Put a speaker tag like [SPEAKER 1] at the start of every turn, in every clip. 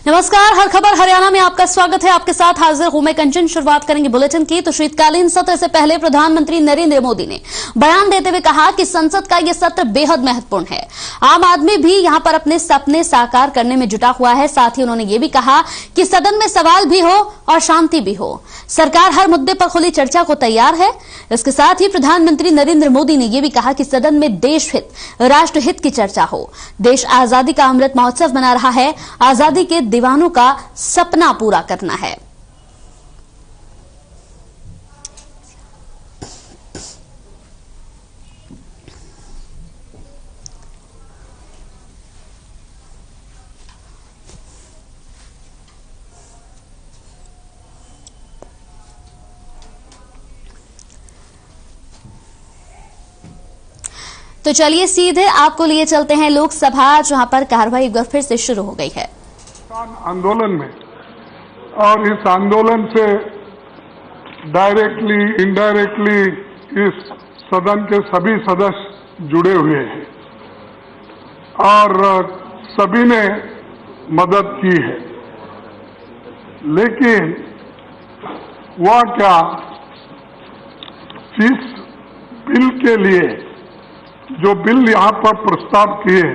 [SPEAKER 1] नमस्कार, हर खबर हरियाणा में आपका स्वागत है। आपके साथ हाजिर हूं मैं कंचन। शुरुआत करेंगे बुलेटिन की। तो शीतकालीन सत्र से पहले प्रधानमंत्री नरेंद्र मोदी ने बयान देते हुए कहा कि संसद का यह सत्र बेहद महत्वपूर्ण है। आम आदमी भी यहां पर अपने सपने साकार करने में जुटा हुआ है। साथ ही उन्होंने ये भी कहा कि सदन में सवाल भी हो और शांति भी हो। सरकार हर मुद्दे पर खुली चर्चा को तैयार है। इसके साथ ही प्रधानमंत्री नरेंद्र मोदी ने यह भी कहा कि सदन में देश हित, राष्ट्र हित की चर्चा हो। देश आजादी का अमृत महोत्सव मना रहा है। आजादी के दीवानों का सपना पूरा करना है। तो चलिए सीधे आपको लिए चलते हैं लोकसभा, जहां पर कार्रवाई एक बार फिर से शुरू हो गई है
[SPEAKER 2] आंदोलन में। और इस आंदोलन से डायरेक्टली इनडायरेक्टली इस सदन के सभी सदस्य जुड़े हुए हैं और सभी ने मदद की है। लेकिन वह क्या, जिस बिल के लिए जो बिल यहां पर प्रस्ताव किए,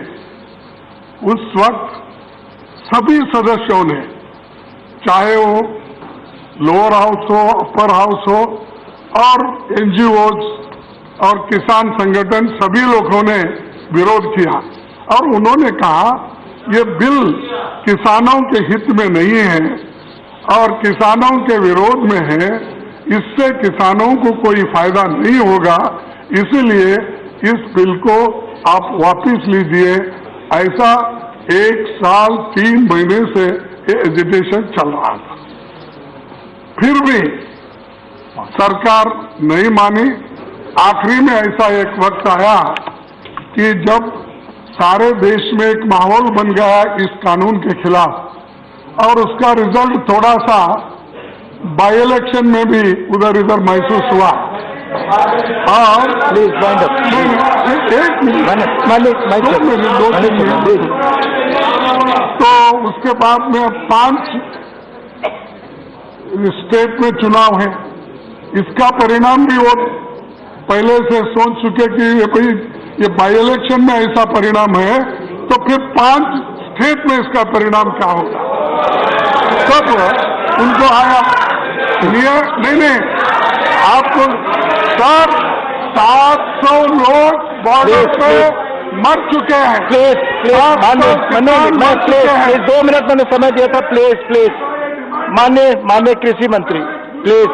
[SPEAKER 2] उस वक्त सभी सदस्यों ने, चाहे वो लोअर हाउस हो, अपर हाउस हो और एनजीओज और किसान संगठन, सभी लोगों ने विरोध किया और उन्होंने कहा ये बिल किसानों के हित में नहीं है और किसानों के विरोध में है। इससे किसानों को कोई फायदा नहीं होगा, इसीलिए इस बिल को आप वापस लीजिए। ऐसा 1 साल 3 महीने से ये एजिटेशन चल रहा था। फिर भी सरकार नहीं मानी। आखिरी में ऐसा एक वक्त आया कि जब सारे देश में एक माहौल बन गया इस कानून के खिलाफ और उसका रिजल्ट थोड़ा सा बाई इलेक्शन में भी उधर इधर महसूस हुआ। और तो उसके बाद में 5 स्टेट में चुनाव है। इसका परिणाम भी वो पहले से सोच चुके कि ये बाई इलेक्शन में ऐसा परिणाम है तो फिर 5 स्टेट में इसका परिणाम क्या होगा। तब उनको आया नहीं आपको सर 700 लोग बॉर्डर पे मर चुके हैं।
[SPEAKER 3] प्लीज 2 मिनट मैंने समय दिया था। प्लीज माननीय कृषि मंत्री, प्लीज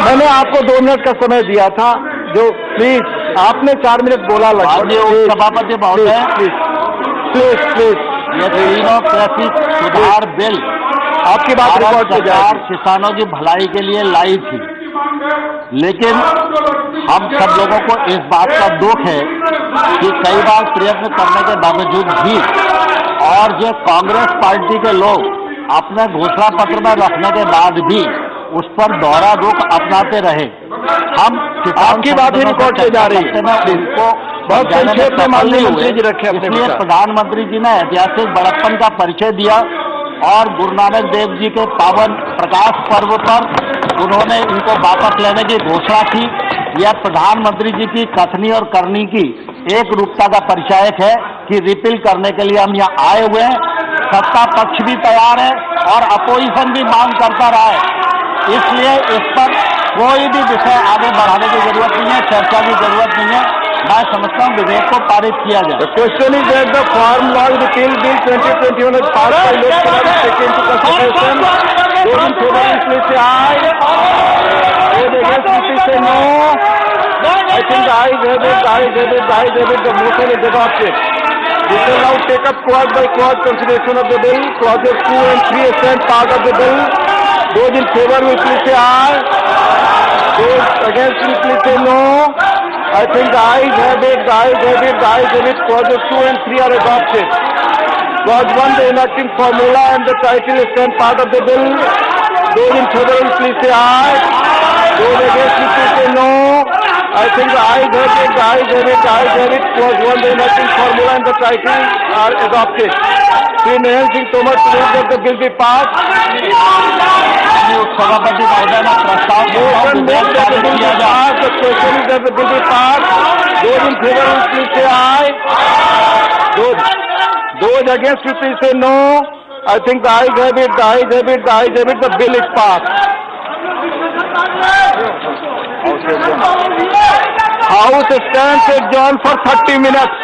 [SPEAKER 3] मैंने आपको 2 मिनट का समय दिया था। जो प्लीज आपने 4 मिनट बोला लगभग।
[SPEAKER 4] सभापति महोदय,
[SPEAKER 3] प्लीज
[SPEAKER 4] ये तीनों कृषि सुधार बिल
[SPEAKER 3] आपकी बात रिकॉर्ड की जाए।
[SPEAKER 4] किसानों की भलाई के लिए लाई थी, लेकिन हम सब लोगों को इस बात का दुख है कि कई बार प्रयत्न करने के बावजूद भी और जो कांग्रेस पार्टी के लोग अपने घोषणा पत्र में रखने के बाद भी उस पर दोहरा रुख अपनाते रहे। हम
[SPEAKER 3] आपकी बात ही रिकॉर्ड की जा रही है,
[SPEAKER 4] उनको
[SPEAKER 3] बहुत संक्षेप में माननीय मंत्री जी रखे।
[SPEAKER 4] इसलिए प्रधानमंत्री जी ने ऐतिहासिक बड़प्पन का परिचय दिया और गुरु नानक देव जी के पावन प्रकाश पर्व पर उन्होंने इनको वापस लेने की घोषणा की। यह प्रधानमंत्री जी की कथनी और करनी की एक रूपता का परिचायक है कि रिपील करने के लिए हम यहाँ आए हुए हैं। सत्ता पक्ष भी तैयार है और अपोजिशन भी मांग करता रहा है। इसलिए इस पर कोई भी विषय आगे बढ़ाने की जरूरत नहीं है, चर्चा की जरूरत नहीं है। मैं समझता हूँ विधेयक को पारित किया जाए।
[SPEAKER 3] Question is that the farm law repeal bill 2021 is passed by Lok Sabha to take into consideration. Those in favor please say aye. Those against please say no. I think the ayes have it. The motion is adopted. We shall now take up clause by clause consideration of the bill. Clauses 2 and 3 stand part of the bill. Those in favor will please say aye. Those against will please say no. I think the ayes have it. Clauses 2 and 3 are adopted. Clause 1, the enacting formula and the title stand part of the bill. Those in favor will please say aye. Those against will please say no. I think the ayes have it. Clause 1, the enacting formula and the title are adopted. Shri Narendra Singh Tomar to move that the bill be passed.
[SPEAKER 4] सभापति महोदय ने प्रस्ताव
[SPEAKER 3] Motion moved that the bill be passed. The question is that the bill be passed. Those in favor please say aye. Those against please say no. I think the ayes have it. The ayes have it. The ayes have it. The bill is passed. House stands adjourned for 30 minutes.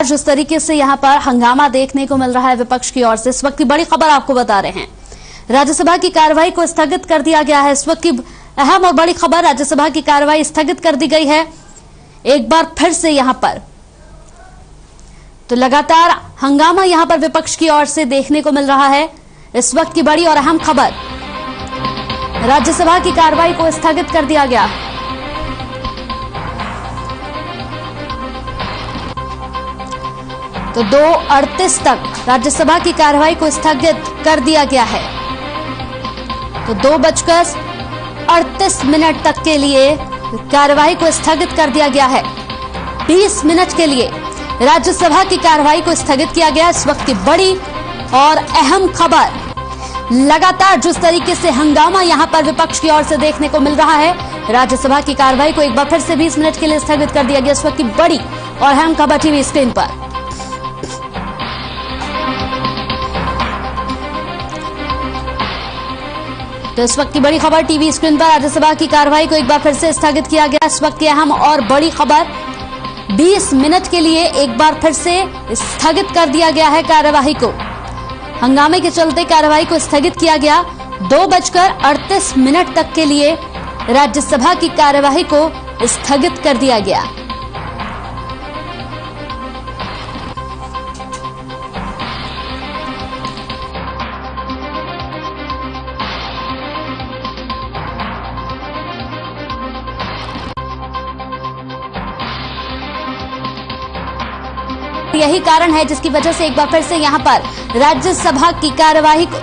[SPEAKER 1] जिस तरीके से यहां पर हंगामा देखने को मिल रहा है विपक्ष की ओर से, इस वक्त की बड़ी खबर आपको बता रहे हैं। राज्यसभा की कार्रवाई को स्थगित कर दिया गया है। इस वक्त की अहम और बड़ी खबर, राज्यसभा की कार्रवाई स्थगित कर दी गई है एक बार फिर से यहां पर। तो लगातार हंगामा यहां पर विपक्ष की ओर से देखने को मिल रहा है। इस वक्त की बड़ी और अहम खबर, राज्यसभा की कार्रवाई को स्थगित कर दिया गया। तो 2:38 तक राज्यसभा की कार्रवाई को स्थगित कर दिया गया है। तो 2:38 तक के लिए कार्रवाई को स्थगित कर दिया गया है। 20 मिनट के लिए राज्यसभा की कार्रवाई को स्थगित किया गया। इस वक्त की बड़ी और अहम खबर, लगातार जिस तरीके से हंगामा यहां पर विपक्ष की ओर से देखने को मिल रहा है, राज्यसभा की कार्रवाई को एक बार फिर से 20 मिनट के लिए स्थगित कर दिया गया। इस वक्त की बड़ी और अहम खबर टीवी स्क्रीन पर। तो इस वक्त की बड़ी खबर टीवी स्क्रीन पर, राज्यसभा की कार्रवाई को एक बार फिर से स्थगित किया गया। इस वक्त की अहम और बड़ी खबर, 20 मिनट के लिए एक बार फिर से स्थगित कर दिया गया है कार्यवाही को। हंगामे के चलते कार्यवाही को स्थगित किया गया। 2:38 तक के लिए राज्यसभा की कार्यवाही को स्थगित कर दिया गया। यही कारण है जिसकी वजह से एक बार फिर से यहां पर राज्यसभा की कार्यवाही को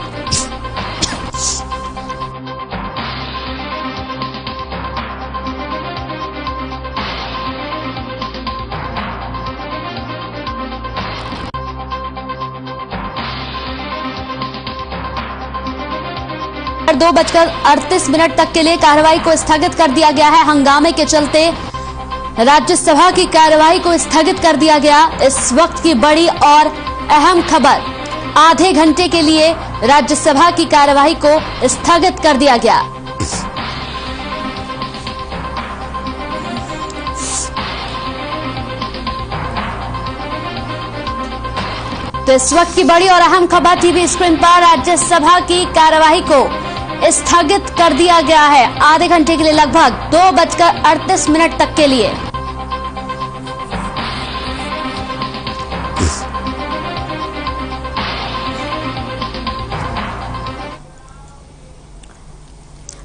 [SPEAKER 1] और 2:38 तक के लिए कार्रवाई को स्थगित कर दिया गया है। हंगामे के चलते राज्यसभा की कार्यवाही को स्थगित कर दिया गया। इस वक्त की बड़ी और अहम खबर, आधे घंटे के लिए राज्यसभा की कार्यवाही को स्थगित कर दिया गया। तो इस वक्त की बड़ी और अहम खबर टीवी स्क्रीन पर, राज्यसभा की कार्यवाही को स्थगित कर दिया गया है आधे घंटे के लिए, लगभग 2:38 तक के लिए।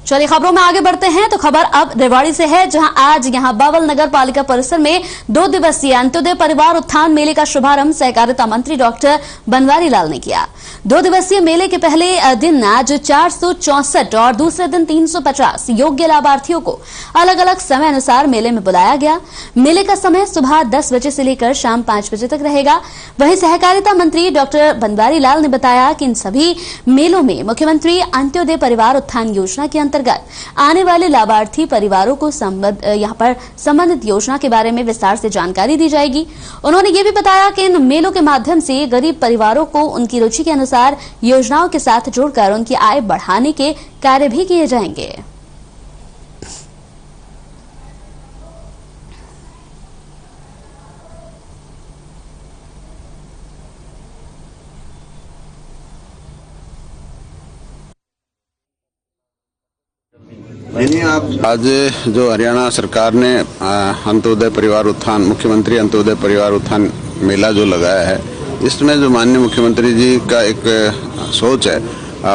[SPEAKER 1] चलिए खबरों में आगे बढ़ते हैं। तो खबर अब रेवाड़ी से है, जहां आज यहां बावल नगर पालिका परिसर में 2 दिवसीय अंत्योदय परिवार उत्थान मेले का शुभारंभ सहकारिता मंत्री डॉक्टर बनवारी लाल ने किया। 2 दिवसीय मेले के पहले दिन आज 464 और दूसरे दिन 350 योग्य लाभार्थियों को अलग अलग समय अनुसार मेले में बुलाया गया। मेले का समय सुबह 10 बजे से लेकर शाम 5 बजे तक रहेगा। वहीं सहकारिता मंत्री डॉक्टर बनवारी लाल ने बताया कि इन सभी मेलों में मुख्यमंत्री अंत्योदय परिवार उत्थान योजना के अंतर्गत आने वाले लाभार्थी परिवारों को यहां पर संबंधित योजना के बारे में विस्तार से जानकारी दी जाएगी। उन्होंने ये भी बताया कि इन मेलों के माध्यम से गरीब परिवारों को उनकी रुचि के अनुसार योजनाओं के साथ जोड़कर उनकी आय बढ़ाने के कार्य भी किए जाएंगे।
[SPEAKER 5] आज जो हरियाणा सरकार ने अंत्योदय परिवार उत्थान, मुख्यमंत्री अंत्योदय परिवार उत्थान मेला जो लगाया है, इसमें जो माननीय मुख्यमंत्री जी का एक सोच है,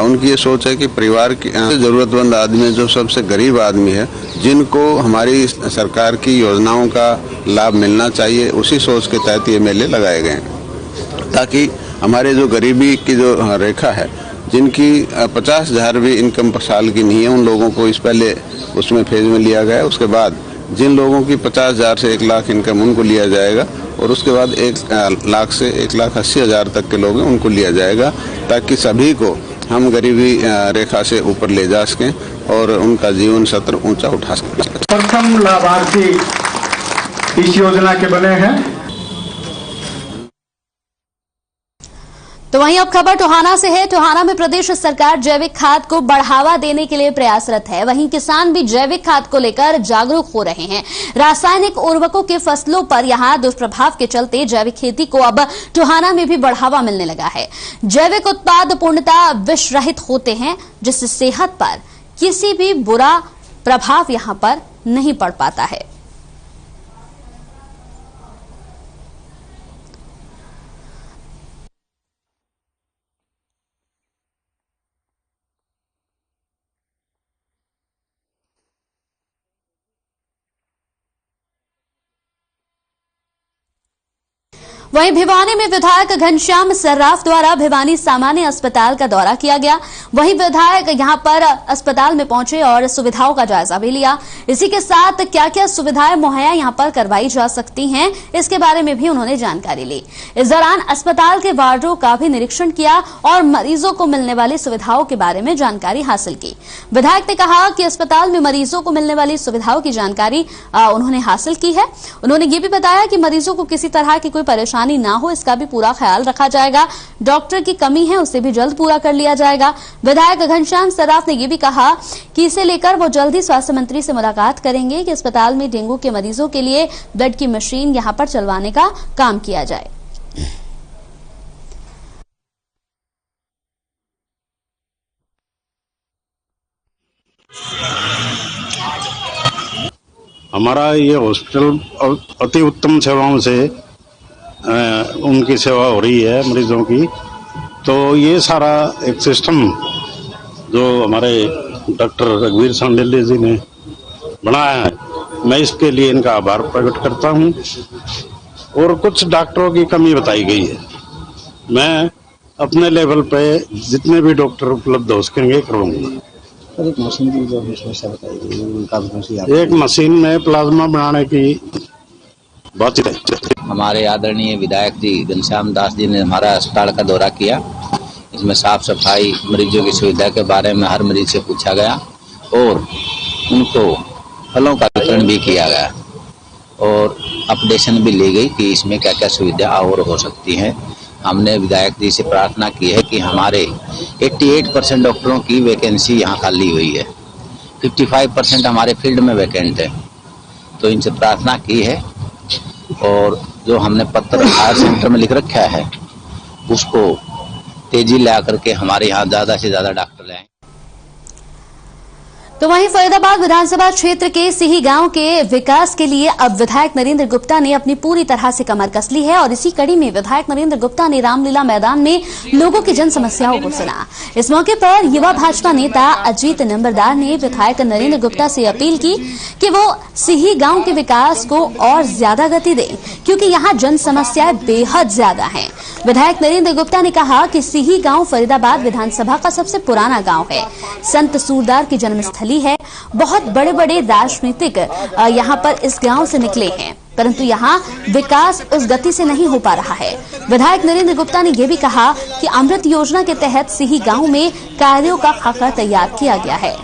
[SPEAKER 5] उनकी ये सोच है कि परिवार की जरूरतमंद आदमी, जो सबसे गरीब आदमी है, जिनको हमारी सरकार की योजनाओं का लाभ मिलना चाहिए, उसी सोच के तहत ये मेले लगाए गए हैं, ताकि हमारे जो गरीबी की जो रेखा है जिनकी 50,000 भी इनकम साल की नहीं है, उन लोगों को इस पहले उसमें फेज में लिया गया है। उसके बाद जिन लोगों की 50,000 से 1 लाख इनकम उनको लिया जाएगा और उसके बाद 1 लाख से 1,80,000 तक के लोग हैं उनको लिया जाएगा, ताकि सभी को हम गरीबी रेखा से ऊपर ले जा सकें और उनका जीवन स्तर ऊंचा उठा सकें।
[SPEAKER 6] प्रथम लाभार्थी इस योजना के बने हैं।
[SPEAKER 1] तो वहीं अब खबर टोहाना से है। टोहाना में प्रदेश सरकार जैविक खाद को बढ़ावा देने के लिए प्रयासरत है। वहीं किसान भी जैविक खाद को लेकर जागरूक हो रहे हैं। रासायनिक उर्वरकों के फसलों पर यहां दुष्प्रभाव के चलते जैविक खेती को अब टोहाना में भी बढ़ावा मिलने लगा है। जैविक उत्पाद पूर्णतः विष रहित होते हैं, जिससे सेहत पर किसी भी बुरा प्रभाव यहां पर नहीं पड़ पाता है। वहीं भिवानी में विधायक घनश्याम सर्राफ द्वारा भिवानी सामान्य अस्पताल का दौरा किया गया। वहीं विधायक यहां पर अस्पताल में पहुंचे और सुविधाओं का जायजा भी लिया। इसी के साथ क्या क्या सुविधाएं मुहैया यहां पर करवाई जा सकती हैं, इसके बारे में भी उन्होंने जानकारी ली। इस दौरान अस्पताल के वार्डों का भी निरीक्षण किया और मरीजों को मिलने वाली सुविधाओं के बारे में जानकारी हासिल की। विधायक ने कहा कि अस्पताल में मरीजों को मिलने वाली सुविधाओं की जानकारी उन्होंने हासिल की है। उन्होंने ये भी बताया कि मरीजों को किसी तरह की कोई परेशानी ना हो, इसका भी पूरा ख्याल रखा जाएगा। डॉक्टर की कमी है, उसे भी जल्द पूरा कर लिया जाएगा। विधायक घनश्याम सर्राफ ने यह भी कहा कि इसे लेकर वो जल्द ही स्वास्थ्य मंत्री से मुलाकात करेंगे कि अस्पताल में डेंगू के मरीजों के लिए बेड की मशीन यहां पर चलवाने का काम किया जाए।
[SPEAKER 7] हमारा ये हॉस्पिटल अति उत्तम सेवाओं से उनकी सेवा हो रही है मरीजों की। तो ये सारा एक सिस्टम जो हमारे डॉक्टर रघुवीर सांडिल्य जी ने बनाया है, मैं इसके लिए इनका आभार प्रकट करता हूं। और कुछ डॉक्टरों की कमी बताई गई है, मैं अपने लेवल पे जितने भी डॉक्टर उपलब्ध हो सकेंगे करवाऊंगा।
[SPEAKER 8] एक मशीन की जो समस्या बताई गई,
[SPEAKER 7] एक मशीन में प्लाज्मा बनाने की बात है।
[SPEAKER 9] हमारे आदरणीय विधायक जी घनश्याम दास जी ने हमारा अस्पताल का दौरा किया। इसमें साफ सफाई, मरीजों की सुविधा के बारे में हर मरीज से पूछा गया और उनको फलों का वितरण भी किया गया और अपडेशन भी ली गई कि इसमें क्या क्या सुविधा और हो सकती है। हमने विधायक जी से प्रार्थना की है कि हमारे 88% डॉक्टरों की वैकेंसी यहाँ खाली हुई है, 55% हमारे फील्ड में वैकेंट है। तो इनसे प्रार्थना की है और जो हमने पत्र हायर सेंटर में लिख रखा है उसको तेजी ला करके हमारे यहाँ ज्यादा से ज्यादा डॉक्टर लाएं।
[SPEAKER 1] तो वहीं फरीदाबाद विधानसभा क्षेत्र के सिही गांव के विकास के लिए अब विधायक नरेंद्र गुप्ता ने अपनी पूरी तरह से कमर कस ली है और इसी कड़ी में विधायक नरेंद्र गुप्ता ने रामलीला मैदान में लोगों की जन समस्याओं को सुना। इस मौके पर युवा भाजपा नेता अजीत नंबरदार ने विधायक नरेंद्र गुप्ता से अपील की कि वो सिही गांव के विकास को और ज्यादा गति दें, क्योंकि यहाँ जन समस्याएं बेहद ज्यादा हैं। विधायक नरेंद्र गुप्ता ने कहा कि सिही गांव फरीदाबाद विधानसभा का सबसे पुराना गांव है, संत सूरदास की जन्मस्थली है। बहुत बड़े बड़े राजनीतिक यहाँ पर इस गांव से निकले हैं, परंतु यहाँ विकास उस गति से नहीं हो पा रहा है। विधायक नरेंद्र गुप्ता ने यह भी कहा कि अमृत योजना के तहत सिही गांव में कार्यों का खाका तैयार किया गया है।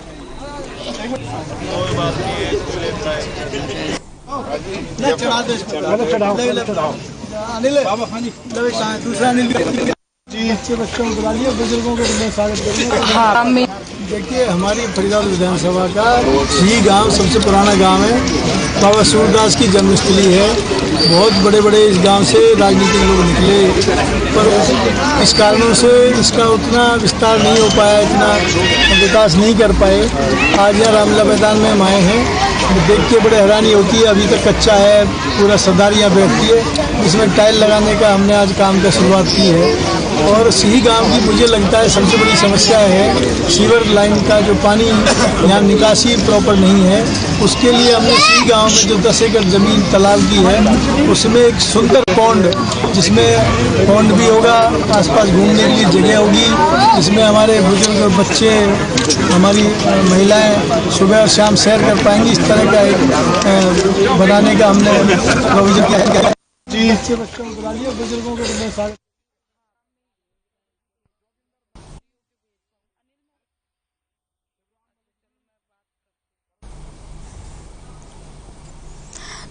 [SPEAKER 6] देखिए, हमारी फरीदाबाद विधानसभा का सिही गांव सबसे पुराना गांव है। बाबा सूरदास की जन्मस्थली है। बहुत बड़े बड़े इस गांव से राजनीतिक लोग निकले, पर इस कारणों से इसका उतना विस्तार नहीं हो पाया, इतना विकास नहीं कर पाए। आज यहाँ रामलीला मैदान में हम आए हैं, देख के बड़े हैरानी होती है। अभी तक कच्चा है, पूरा सरदार यहाँ बैठती है। इसमें टाइल लगाने का हमने आज काम का शुरुआत की है और सी गांव की मुझे लगता है सबसे बड़ी समस्या है सीवर लाइन का जो पानी यहाँ निकासी प्रॉपर नहीं है। उसके लिए हमने सी गांव में जो 10 एकड़ जमीन तलाल की है उसमें एक सुंदर पौंड, जिसमें पौंड भी होगा, आसपास घूमने के लिए जगह होगी, जिसमें हमारे बुजुर्ग, बच्चे, हमारी महिलाएं सुबह और शाम सैर कर पाएंगी। इस तरह का एक बनाने का हमने प्रोविजन किया है। बच्चे बच्चों को बुला लिया, बुजुर्गों को तो सारे।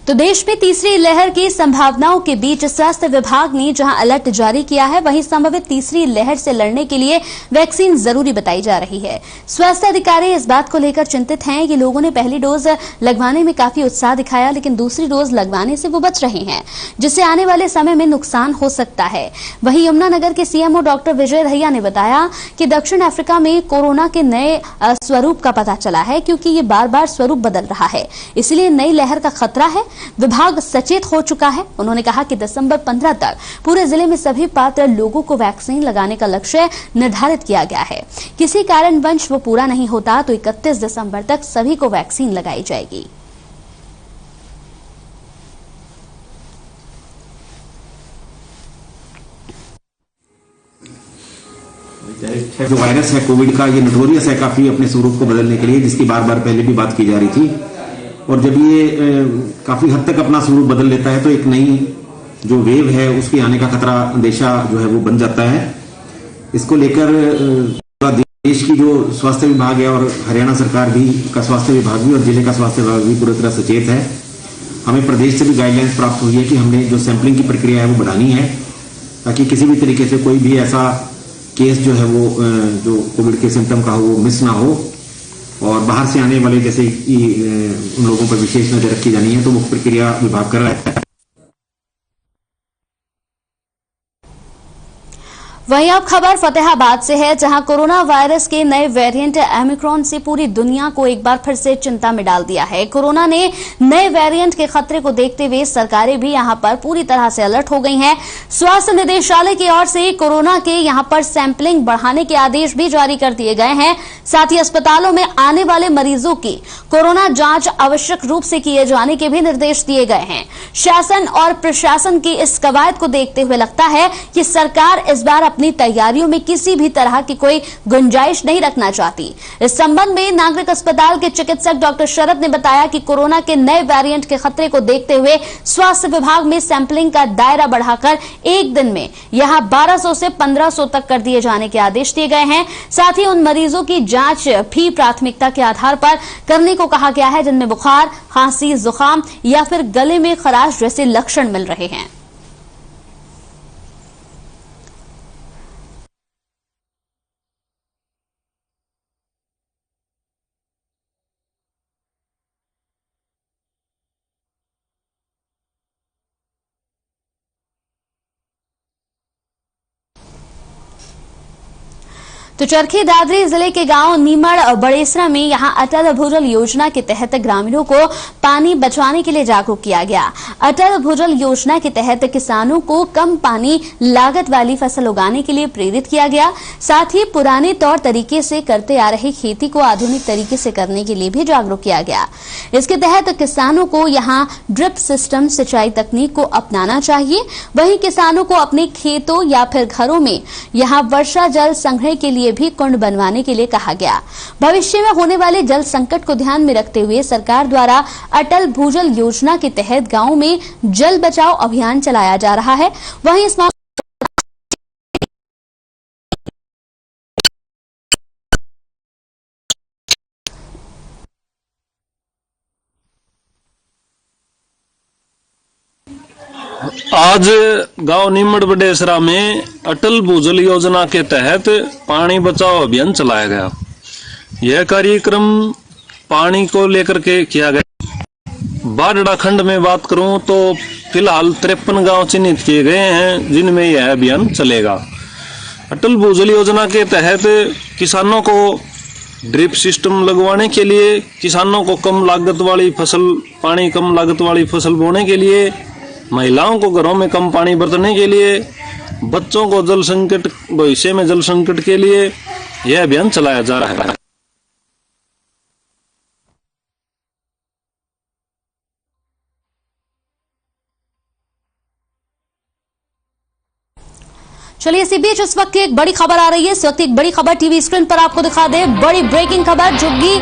[SPEAKER 1] तो देश में तीसरी लहर की संभावनाओं के बीच स्वास्थ्य विभाग ने जहां अलर्ट जारी किया है, वहीं संभावित तीसरी लहर से लड़ने के लिए वैक्सीन जरूरी बताई जा रही है। स्वास्थ्य अधिकारी इस बात को लेकर चिंतित हैं कि लोगों ने पहली डोज लगवाने में काफी उत्साह दिखाया, लेकिन दूसरी डोज लगवाने से वो बच रहे हैं, जिससे आने वाले समय में नुकसान हो सकता है। वहीं यमुनानगर के सीएमओ डॉक्टर विजय दहिया ने बताया कि दक्षिण अफ्रीका में कोरोना के नए स्वरूप का पता चला है, क्योंकि ये बार बार स्वरूप बदल रहा है, इसलिए नई लहर का खतरा है। विभाग सचेत हो चुका है। उन्होंने कहा कि दिसंबर 15 तक पूरे जिले में सभी पात्र लोगों को वैक्सीन लगाने का लक्ष्य निर्धारित किया गया है। किसी कारणवश वो पूरा नहीं होता तो 31 दिसंबर तक सभी को वैक्सीन लगाई जाएगी।
[SPEAKER 10] जो वायरस है कोविड का, ये नोटोरियस है काफी अपने स्वरूप को बदलने के लिए, जिसकी बार बार पहले भी बात की जा रही थी। और जब ये काफी हद तक अपना स्वरूप बदल लेता है तो एक नई जो वेव है उसके आने का खतरा, अंदेशा जो है वो बन जाता है। इसको लेकर देश की जो स्वास्थ्य विभाग है और हरियाणा सरकार भी का स्वास्थ्य विभाग भी और जिले का स्वास्थ्य विभाग भी पूरी तरह सचेत है। हमें प्रदेश से भी गाइडलाइंस प्राप्त हुई है कि हमने जो सैंपलिंग की प्रक्रिया है वो बढ़ानी है, ताकि किसी भी तरीके से कोई भी ऐसा केस जो है वो जो कोविड के सिम्टम का हो वो मिस ना हो। और बाहर से आने वाले जैसे उन लोगों पर विशेष नजर रखी जानी है, तो वो प्रक्रिया विभाग कर रहा है।
[SPEAKER 1] वहीं अब खबर फतेहाबाद से है, जहां कोरोना वायरस के नए वेरिएंट ओमिक्रॉन से पूरी दुनिया को एक बार फिर से चिंता में डाल दिया है। कोरोना ने नए वेरिएंट के खतरे को देखते हुए सरकारें भी यहां पर पूरी तरह से अलर्ट हो गई हैं। स्वास्थ्य निदेशालय की ओर से कोरोना के यहां पर सैंपलिंग बढ़ाने के आदेश भी जारी कर दिए गए हैं। साथ ही अस्पतालों में आने वाले मरीजों की कोरोना जांच आवश्यक रूप से किए जाने के भी निर्देश दिए गए हैं। शासन और प्रशासन की इस कवायद को देखते हुए लगता है कि सरकार इस बार अपनी तैयारियों में किसी भी तरह की कोई गुंजाइश नहीं रखना चाहती। इस संबंध में नागरिक अस्पताल के चिकित्सक डॉक्टर शरद ने बताया कि कोरोना के नए वेरिएंट के खतरे को देखते हुए स्वास्थ्य विभाग में सैंपलिंग का दायरा बढ़ाकर एक दिन में यहां 1200 से 1500 तक कर दिए जाने के आदेश दिए गए हैं। साथ ही उन मरीजों की जांच भी प्राथमिकता के आधार पर करने को कहा गया है जिनमें बुखार, खांसी, जुकाम या फिर गले में खराश जैसे लक्षण मिल रहे हैं। तो चरखी दादरी जिले के गांव नीमड़ बड़ेसरा में यहां अटल भूजल योजना के तहत ग्रामीणों को पानी बचाने के लिए जागरूक किया गया। अटल भूजल योजना के तहत किसानों को कम पानी लागत वाली फसल उगाने के लिए प्रेरित किया गया। साथ ही पुराने तौर तरीके से करते आ रही खेती को आधुनिक तरीके से करने के लिए भी जागरूक किया गया। इसके तहत किसानों को यहां ड्रिप सिस्टम सिंचाई तकनीक को अपनाना चाहिए। वहीं किसानों को अपने खेतों या फिर घरों में यहां वर्षा जल संग्रह के लिए भी कुंड बनवाने के लिए कहा गया। भविष्य में होने वाले जल संकट को ध्यान में रखते हुए सरकार द्वारा अटल भूजल योजना के तहत गांवों में जल बचाओ अभियान चलाया जा रहा है। वहीं इस
[SPEAKER 11] आज गांव नीमड़ बड़ेसरा में अटल भूजल योजना के तहत पानी बचाओ अभियान चलाया गया। यह कार्यक्रम पानी को लेकर के किया गया। बारड़ा खंड में बात करूं तो फिलहाल 53 गांव चिन्हित किए गए हैं जिनमें यह अभियान चलेगा। अटल भूजल योजना के तहत किसानों को ड्रिप सिस्टम लगवाने के लिए, किसानों को कम लागत वाली फसल, पानी कम लागत वाली फसल बोने के लिए, महिलाओं को घरों में कम पानी बरतने के लिए बच्चों को जल संकट, भविष्य में जल संकट के लिए यह अभियान चलाया जा रहा है।
[SPEAKER 1] चलिए इसी बीच इस वक्त की एक बड़ी खबर आ रही है। इस वक्त एक बड़ी खबर टीवी स्क्रीन पर आपको दिखा दे। बड़ी ब्रेकिंग खबर, झुग्गी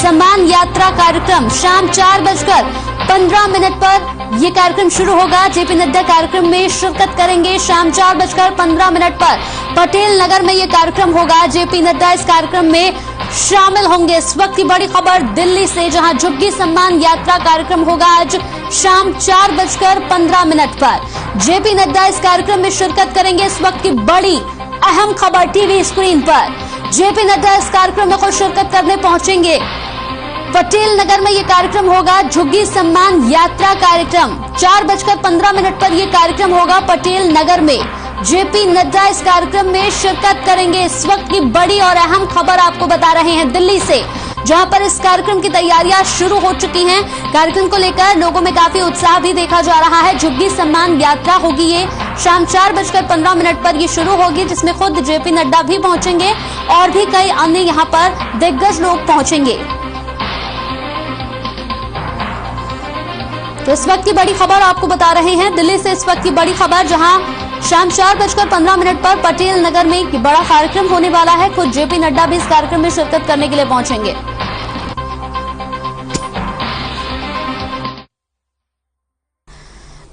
[SPEAKER 1] सम्मान यात्रा कार्यक्रम शाम 4:15 पर यह कार्यक्रम शुरू होगा। जेपी नड्डा कार्यक्रम में शिरकत करेंगे। शाम 4:15 पर पटेल नगर में यह कार्यक्रम होगा। जेपी नड्डा इस कार्यक्रम में शामिल होंगे। इस वक्त की बड़ी खबर दिल्ली से, जहां झुग्गी सम्मान यात्रा कार्यक्रम होगा आज शाम 4:15 पर। जेपी नड्डा इस कार्यक्रम में शिरकत करेंगे। इस वक्त की बड़ी अहम खबर टीवी स्क्रीन पर। जेपी नड्डा इस कार्यक्रम में खुद शिरकत करने पहुंचेंगे। पटेल नगर में यह कार्यक्रम होगा। झुग्गी सम्मान यात्रा कार्यक्रम 4:15 पर यह कार्यक्रम होगा पटेल नगर में। जेपी नड्डा इस कार्यक्रम में शिरकत करेंगे। इस वक्त की बड़ी और अहम खबर आपको बता रहे हैं दिल्ली से, जहां पर इस कार्यक्रम की तैयारियां शुरू हो चुकी हैं। कार्यक्रम को लेकर लोगों में काफी उत्साह भी देखा जा रहा है। झुग्गी सम्मान यात्रा होगी ये शाम 4:15 पर ये शुरू होगी, जिसमें खुद जेपी नड्डा भी पहुंचेंगे और भी कई अन्य यहां पर दिग्गज लोग पहुंचेंगे। तो इस वक्त की बड़ी खबर आपको बता रहे हैं दिल्ली से। इस वक्त की बड़ी खबर, जहां शाम 4:15 पर पटेल नगर में एक बड़ा कार्यक्रम होने वाला है। खुद जेपी नड्डा भी इस कार्यक्रम में शिरकत करने के लिए पहुंचेंगे।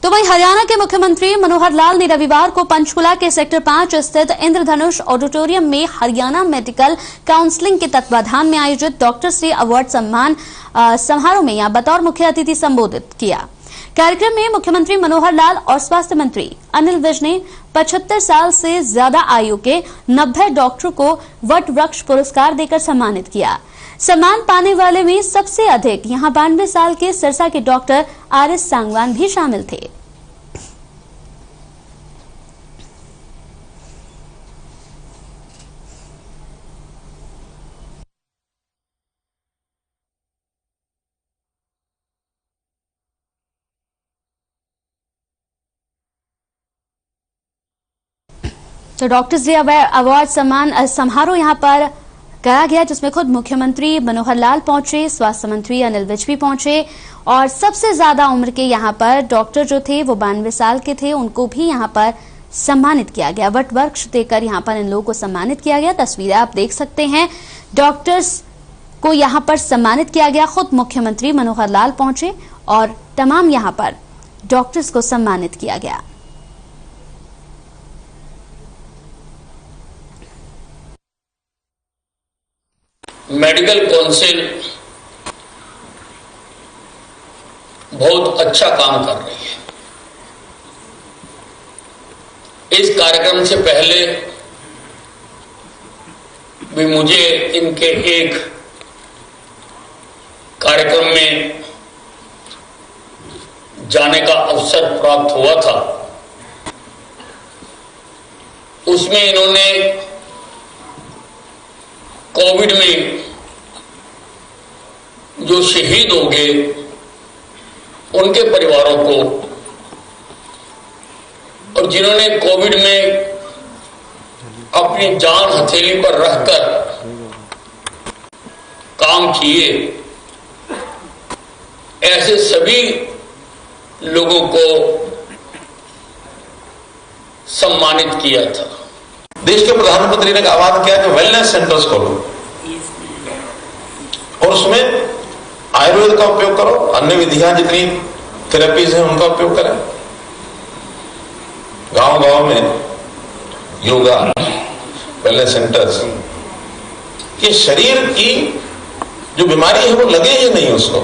[SPEAKER 1] तो वहीं हरियाणा के मुख्यमंत्री मनोहर लाल ने रविवार को पंचकुला के सेक्टर 5 स्थित इंद्रधनुष ऑडिटोरियम में हरियाणा मेडिकल काउंसिलिंग के तत्वाधान में आयोजित डॉक्टर श्री अवार्ड सम्मान समारोह में यहां बतौर मुख्य अतिथि संबोधित किया। कार्यक्रम में मुख्यमंत्री मनोहर लाल और स्वास्थ्य मंत्री अनिल विज ने 75 साल से ज्यादा आयु के 90 डॉक्टरों को वट वृक्ष पुरस्कार देकर सम्मानित किया। सम्मान पाने वाले में सबसे अधिक यहां 92 साल के सिरसा के डॉक्टर आर.एस. सांगवान भी शामिल थे। तो डॉक्टर्स डे अवार्ड सम्मान समारोह यहां पर कराया गया, जिसमें खुद मुख्यमंत्री मनोहर लाल पहुंचे, स्वास्थ्य मंत्री अनिल विज भी पहुंचे और सबसे ज्यादा उम्र के यहां पर डॉक्टर जो थे वो 92 साल के थे, उनको भी यहां पर सम्मानित किया गया। वट वृक्ष देकर यहां पर इन लोगों को सम्मानित किया गया। तस्वीरें आप देख सकते हैं, डॉक्टर्स को यहां पर सम्मानित किया गया। खुद मुख्यमंत्री मनोहर लाल पहुंचे और तमाम यहां पर डॉक्टर्स को सम्मानित किया गया।
[SPEAKER 12] मेडिकल काउंसिल बहुत अच्छा काम कर रही है। इस कार्यक्रम से पहले भी मुझे इनके एक कार्यक्रम में जाने का अवसर प्राप्त हुआ था। उसमें इन्होंने कोविड में जो शहीद हो गए उनके परिवारों को और जिन्होंने कोविड में अपनी जान हथेली पर रखकर काम किए, ऐसे सभी लोगों को सम्मानित किया था।
[SPEAKER 13] देश के प्रधानमंत्री ने आह्वान किया कि वेलनेस सेंटर्स खोलो और उसमें आयुर्वेद का उपयोग करो, अन्य विधियां जितनी थेरेपीज हैं उनका उपयोग करें। गांव गांव में योगा वेलनेस सेंटर्स, कि शरीर की जो बीमारी है वो लगे ही नहीं उसको।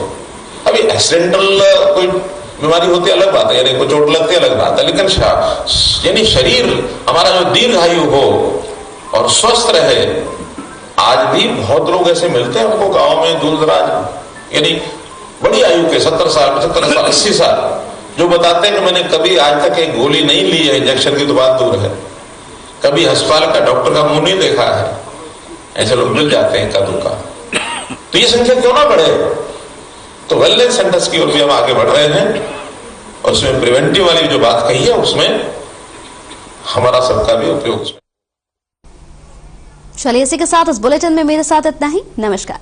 [SPEAKER 13] अभी एक्सीडेंटल कोई बीमारी होती है अलग बात है, यानी कोई चोट लगती है अलग बात है, लेकिन यानी शरीर हमारा जो दीर्घायु हो और स्वस्थ रहे। आज भी बहुत लोग ऐसे मिलते हैं हमको गांव में दूर दराज, यानी बड़ी आयु के 70 साल 75 साल 80 साल, जो बताते हैं कि मैंने कभी आज तक एक गोली नहीं ली है, इंजेक्शन की तो बात दूर है, कभी अस्पताल का डॉक्टर का मुंह नहीं देखा है। ऐसे लोग मिल जाते हैं का दुका। तो ये संख्या क्यों ना बढ़े? तो वेलनेस सेंटर्स की ओर भी हम आगे बढ़ रहे हैं और उसमें प्रिवेंटिव वाली जो बात कही है उसमें हमारा सबका भी उपयोग।
[SPEAKER 1] चलिए इसी के साथ इस बुलेटिन में मेरे साथ इतना ही। नमस्कार।